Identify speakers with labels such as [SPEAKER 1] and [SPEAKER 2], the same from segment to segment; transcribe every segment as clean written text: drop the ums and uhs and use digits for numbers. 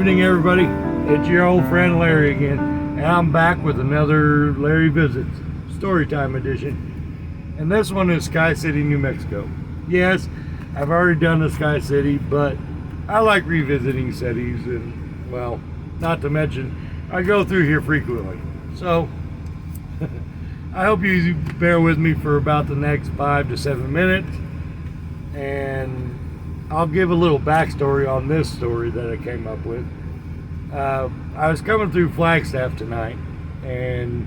[SPEAKER 1] evening, everybody. It's your old friend Larry again, and I'm back with another Larry Visits Storytime edition. And this one is Sky City, New Mexico. Yes, I've already done the Sky City, but I like revisiting cities, and well, not to mention, I go through here frequently. So, I hope you bear with me for about the next 5 to 7 minutes, and I'll give a little backstory on this story that I came up with. I was coming through Flagstaff tonight and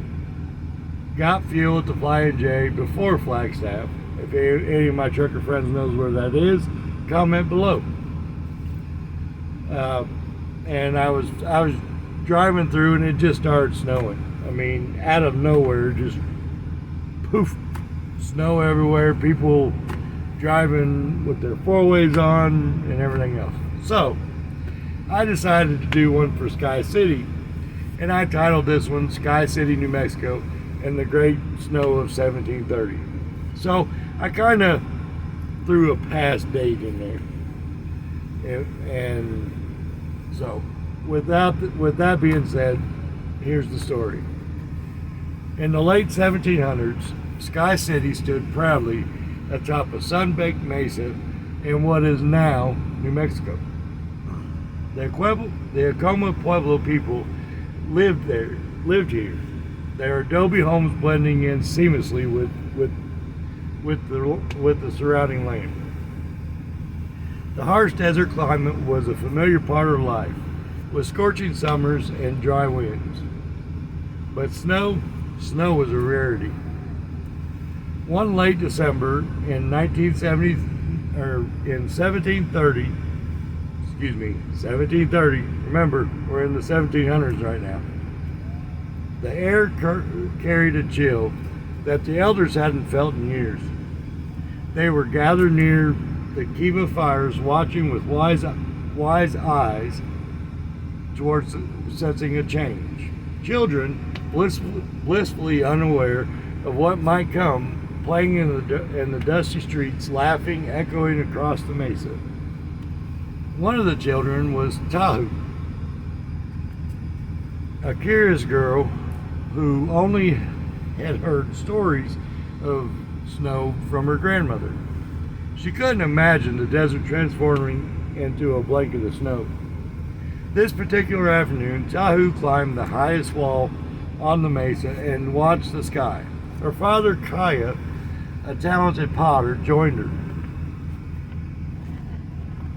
[SPEAKER 1] got fuel at the Fly & J before Flagstaff. If any of my trucker friends knows where that is, comment below. And I was driving through and it just started snowing. I mean, out of nowhere, just poof, snow everywhere. People driving with their four-ways on and everything else. So I decided to do one for Sky City, and I titled this one Sky City, New Mexico and the Great Snow of 1730. So I kind of threw a past date in there, and so with that being said, here's the story. In the late 1700s, Sky City stood proudly atop a sun-baked mesa in what is now New Mexico. The Acoma Pueblo people lived here. Their adobe homes blending in seamlessly with the surrounding land. The harsh desert climate was a familiar part of life, with scorching summers and dry winds. But snow was a rarity. One late December in 1730, remember, we're in the 1700s right now. The air carried a chill that the elders hadn't felt in years. They were gathered near the kiva fires, watching with wise eyes towards sensing a change. Children, blissfully unaware of what might come, playing in the dusty streets, laughing, echoing across the mesa. One of the children was Tahu, a curious girl who only had heard stories of snow from her grandmother. She couldn't imagine the desert transforming into a blanket of snow. This particular afternoon, Tahu climbed the highest wall on the mesa and watched the sky. Her father, Kaya, a talented potter, joined her.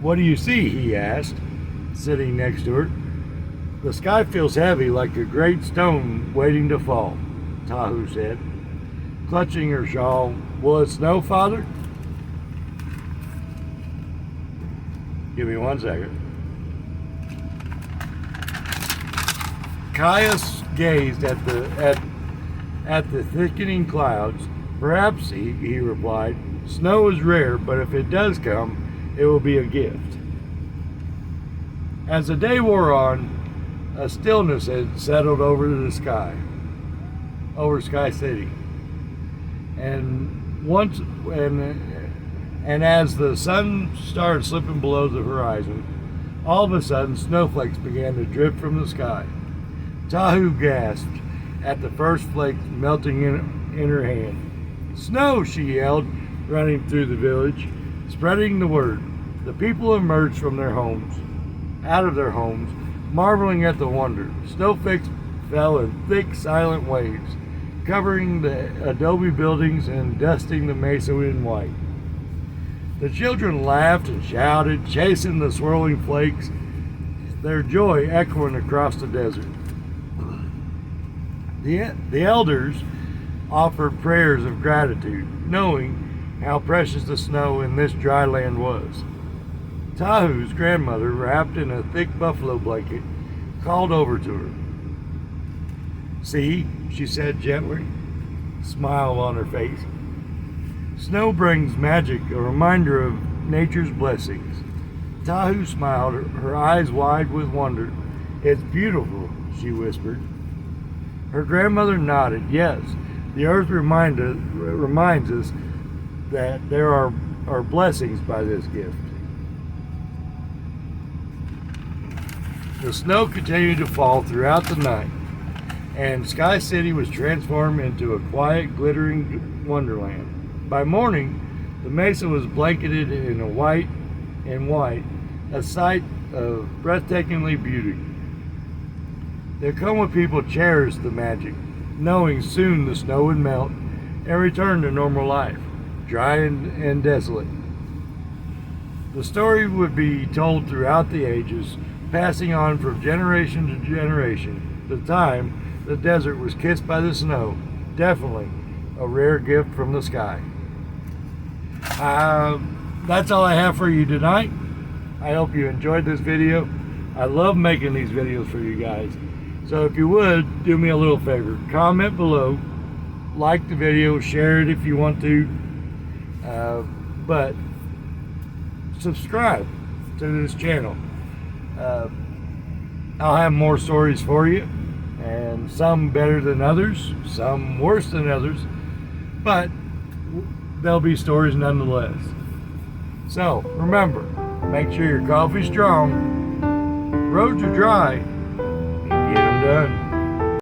[SPEAKER 1] "What do you see?" he asked, sitting next to her. "The sky feels heavy, like a great stone waiting to fall," Tahu said, clutching her shawl. "Will it snow, Father?" Give me 1 second. Caius gazed at the thickening clouds. "Perhaps," he replied. "Snow is rare, but if it does come, it will be a gift." As the day wore on, a stillness had settled over Sky City. And as the sun started slipping below the horizon, all of a sudden snowflakes began to drip from the sky. Tahu gasped at the first flakes melting in her hand. "Snow!" she yelled, running through the village, spreading the word. The people emerged from out of their homes, marveling at the wonder. Snowflakes fell in thick, silent waves, covering the adobe buildings and dusting the mesa in white. The children laughed and shouted, chasing the swirling flakes, their joy echoing across the desert. The elders offered prayers of gratitude, knowing how precious the snow in this dry land was. Tahu's grandmother, wrapped in a thick buffalo blanket, called over to her. "See," she said gently, a smile on her face. "Snow brings magic, a reminder of nature's blessings." Tahu smiled, her eyes wide with wonder. "It's beautiful," she whispered. Her grandmother nodded. "Yes, the earth reminds us that there are blessings by this gift." The snow continued to fall throughout the night, and Sky City was transformed into a quiet, glittering wonderland. By morning, the mesa was blanketed in white, a sight of breathtakingly beauty. The Como people cherished the magic, knowing soon the snow would melt and return to normal life, dry and desolate. The story would be told throughout the ages, passing on from generation to generation. The time the desert was kissed by the snow, definitely a rare gift from the sky. That's all I have for you tonight. I hope you enjoyed this video. I love making these videos for you guys. So if you would, do me a little favor. Comment below, like the video, share it if you want to. But subscribe to this channel. I'll have more stories for you, and some better than others, some worse than others, but there'll be stories nonetheless. So remember, make sure your coffee's strong, roads are dry, and get them done.